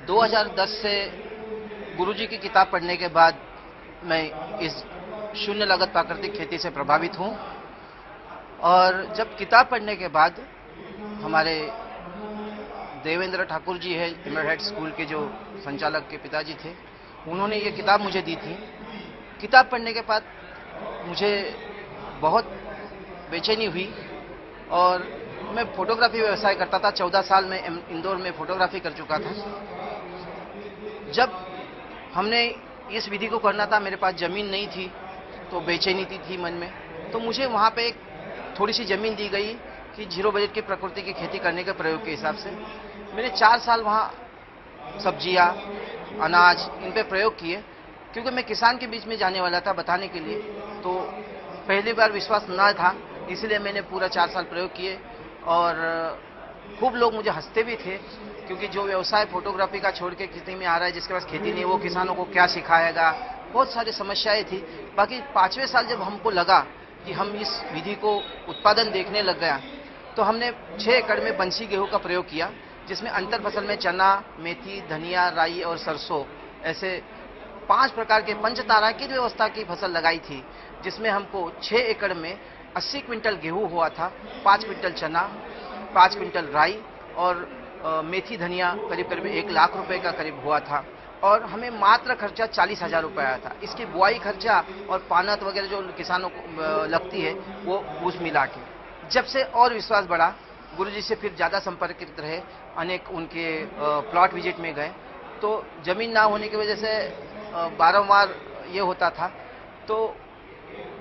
2010 से गुरुजी की किताब पढ़ने के बाद मैं इस शून्य लागत प्राकृतिक खेती से प्रभावित हूं। और जब किताब पढ़ने के बाद हमारे देवेंद्र ठाकुर जी है, इमरहेड स्कूल के जो संचालक के पिताजी थे, उन्होंने ये किताब मुझे दी थी। किताब पढ़ने के बाद मुझे बहुत बेचैनी हुई और मैं फोटोग्राफी व्यवसाय करता था। 14 साल में इंदौर में फोटोग्राफी कर चुका था। जब हमने इस विधि को करना था, मेरे पास जमीन नहीं थी तो बेचैनी थी मन में। तो मुझे वहाँ पे एक थोड़ी सी जमीन दी गई कि जीरो बजट की प्रकृति की खेती करने के प्रयोग के हिसाब से मैंने 4 साल वहाँ सब्जियाँ, अनाज इन पे प्रयोग किए। क्योंकि मैं किसान के बीच में जाने वाला था बताने के लिए, तो पहली बार विश्वास न था, इसलिए मैंने पूरा 4 साल प्रयोग किए। और खूब लोग मुझे हंसते भी थे, क्योंकि जो व्यवसाय फोटोग्राफी का छोड़ के खेती में आ रहा है, जिसके पास खेती नहीं, वो किसानों को क्या सिखाएगा, बहुत सारी समस्याएं थी। बाकी 5वें साल जब हमको लगा कि हम इस विधि को उत्पादन देखने लग गया, तो हमने 6 एकड़ में बंसी गेहूं का प्रयोग किया, जिसमें अंतर फसल में चना, मेथी, धनिया, राई और सरसों ऐसे 5 प्रकार के पंचतारा की व्यवस्था की फसल लगाई थी, जिसमें हमको 6 एकड़ में 80 क्विंटल गेहूं हुआ था, 5 क्विंटल चना, 5 क्विंटल राई और मेथी धनिया करीब करीब 1 लाख रुपए का करीब हुआ था। और हमें मात्र खर्चा 40,000 रुपये आया था। इसकी बुआई खर्चा और पानत वगैरह जो किसानों को लगती है, वो उस मिला के। जब से और विश्वास बढ़ा, गुरुजी से फिर ज़्यादा संपर्कित रहे, अनेक उनके प्लॉट विजिट में गए, तो जमीन ना होने की वजह से बारंबार ये होता था, तो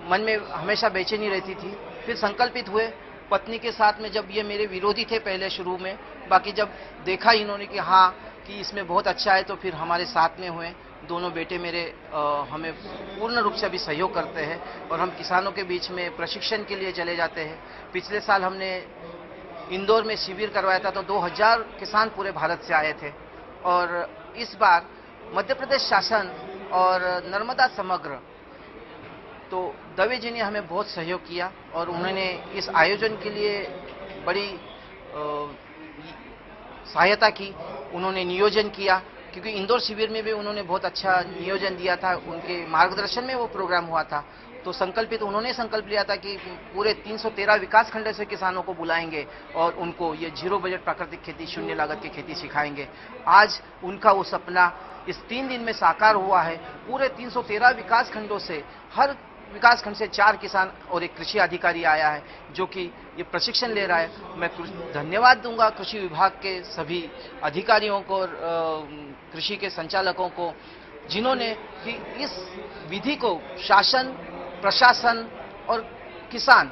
मन में हमेशा बेचैनी रहती थी। फिर संकल्पित हुए पत्नी के साथ में, जब ये मेरे विरोधी थे पहले शुरू में, बाकी जब देखा इन्होंने कि हाँ कि इसमें बहुत अच्छा है, तो फिर हमारे साथ में हुए। दोनों बेटे मेरे हमें पूर्ण रूप से अभी सहयोग करते हैं और हम किसानों के बीच में प्रशिक्षण के लिए चले जाते हैं। पिछले साल हमने इंदौर में शिविर करवाया था, तो 2000 किसान पूरे भारत से आए थे। और इस बार मध्य प्रदेश शासन और नर्मदा समग्र, तो दवे जी ने हमें बहुत सहयोग किया और उन्होंने इस आयोजन के लिए बड़ी सहायता की। उन्होंने नियोजन किया, क्योंकि इंदौर शिविर में भी उन्होंने बहुत अच्छा नियोजन दिया था, उनके मार्गदर्शन में वो प्रोग्राम हुआ था। तो उन्होंने संकल्प लिया था कि पूरे 313 विकास खंड से किसानों को बुलाएंगे और उनको ये जीरो बजट प्राकृतिक खेती, शून्य लागत की खेती सिखाएंगे। आज उनका वो सपना इस 3 दिन में साकार हुआ है। पूरे 313 विकास खंडों से हर विकास खंड से 4 किसान और एक कृषि अधिकारी आया है, जो कि ये प्रशिक्षण ले रहा है। मैं धन्यवाद दूंगा कृषि विभाग के सभी अधिकारियों को और कृषि के संचालकों को, जिन्होंने कि इस विधि को शासन, प्रशासन और किसान,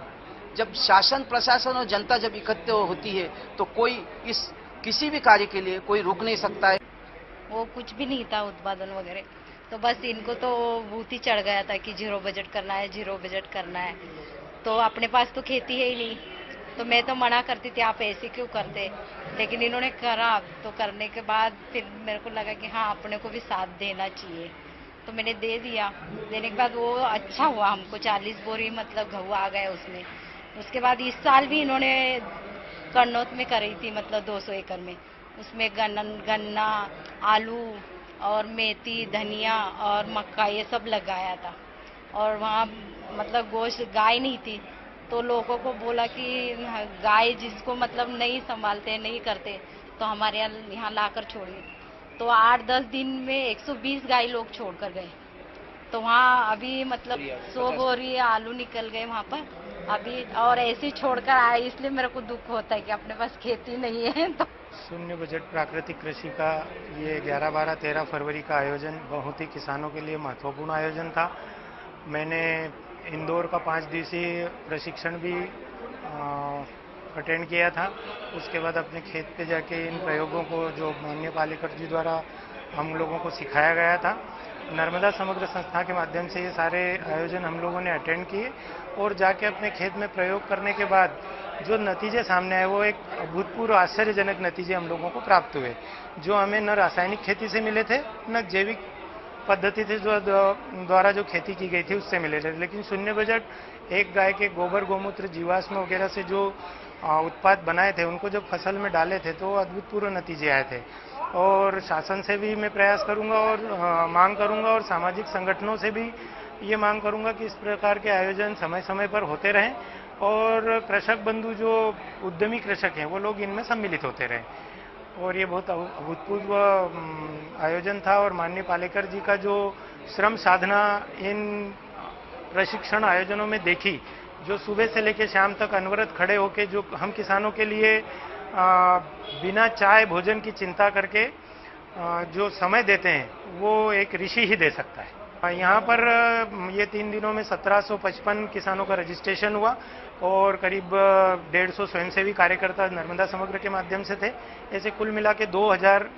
जब शासन, प्रशासन और जनता जब इकट्ठे होती है, तो कोई इस किसी भी कार्य के लिए कोई रुक नहीं सकता है। वो कुछ भी नहीं था उत्पादन वगैरह, तो बस इनको तो भूत ही चढ़ गया था कि जीरो बजट करना है, जीरो बजट करना है। तो अपने पास तो खेती है ही नहीं, तो मैं तो मना करती थी, आप ऐसे क्यों करते। लेकिन इन्होंने करा, तो करने के बाद फिर मेरे को लगा कि हाँ, अपने को भी साथ देना चाहिए, तो मैंने दे दिया। देने के बाद वो अच्छा हुआ, हमको 40 बोरी मतलब गेहूं आ गए उसमें। उसके बाद इस साल भी इन्होंने कन्नौत में करी थी, मतलब 200 एकड़ में, उसमें गन्ना, आलू और मेथी, धनिया और मक्का ये सब लगाया था। और वहाँ मतलब गोश्त गाय नहीं थी, तो लोगों को बोला कि गाय जिसको मतलब नहीं संभालते, नहीं करते, तो हमारे यहाँ लाकर छोड़िए। तो 8-10 दिन में 120 गाय लोग छोड़ कर गए। तो वहाँ अभी मतलब 100 बोरी आलू निकल गए वहाँ पर अभी, और ऐसे छोड़कर आए। इसलिए मेरे को दुख होता है कि अपने पास खेती नहीं है। तो शून्य बजट प्राकृतिक कृषि का ये 11, 12, 13 फरवरी का आयोजन बहुत ही किसानों के लिए महत्वपूर्ण आयोजन था। मैंने इंदौर का 5 दिवसीय प्रशिक्षण भी अटेंड किया था। उसके बाद अपने खेत पे जाके इन प्रयोगों को, जो माननीय पालेकर जी द्वारा हम लोगों को सिखाया गया था, नर्मदा समग्र संस्था के माध्यम से ये सारे आयोजन हम लोगों ने अटेंड किए। और जाके अपने खेत में प्रयोग करने के बाद जो नतीजे सामने आए, वो एक अभूतपूर्व आश्चर्यजनक नतीजे हम लोगों को प्राप्त हुए, जो हमें न रासायनिक खेती से मिले थे, न जैविक पद्धति से जो द्वारा जो खेती की गई थी उससे मिले थे। लेकिन शून्य बजट एक गाय के गोबर, गोमूत्र, जीवाश्म वगैरह से जो उत्पाद बनाए थे, उनको जब फसल में डाले थे, तो अभूतपूर्व नतीजे आए थे। और शासन से भी मैं प्रयास करूंगा और मांग करूंगा और सामाजिक संगठनों से भी ये मांग करूंगा कि इस प्रकार के आयोजन समय समय पर होते रहें और कृषक बंधु जो उद्यमी कृषक हैं वो लोग इनमें सम्मिलित होते रहें। और ये बहुत अभूतपूर्व आयोजन था और माननीय पालेकर जी का जो श्रम साधना इन प्रशिक्षण आयोजनों में देखी, जो सुबह से लेकर शाम तक अनवरत खड़े होकर जो हम किसानों के लिए बिना चाय भोजन की चिंता करके जो समय देते हैं वो एक ऋषि ही दे सकता है। यहाँ पर ये 3 दिनों में 1755 किसानों का रजिस्ट्रेशन हुआ और करीब 150 स्वयंसेवी कार्यकर्ता नर्मदा समग्र के माध्यम से थे। ऐसे कुल मिला के 2000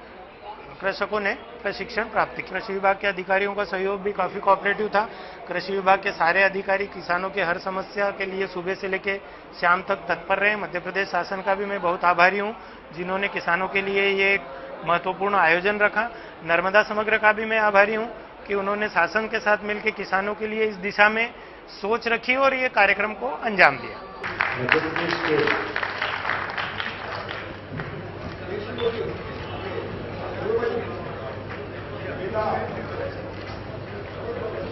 कृषकों ने प्रशिक्षण प्राप्त किया। कृषि विभाग के अधिकारियों का सहयोग भी काफी कोऑपरेटिव था। कृषि विभाग के सारे अधिकारी किसानों के हर समस्या के लिए सुबह से लेकर शाम तक तत्पर रहे। मध्य प्रदेश शासन का भी मैं बहुत आभारी हूँ जिन्होंने किसानों के लिए ये एक महत्वपूर्ण आयोजन रखा। नर्मदा समग्र का भी मैं आभारी हूँ कि उन्होंने शासन के साथ मिलकर किसानों के लिए इस दिशा में सोच रखी और ये कार्यक्रम को अंजाम दिया।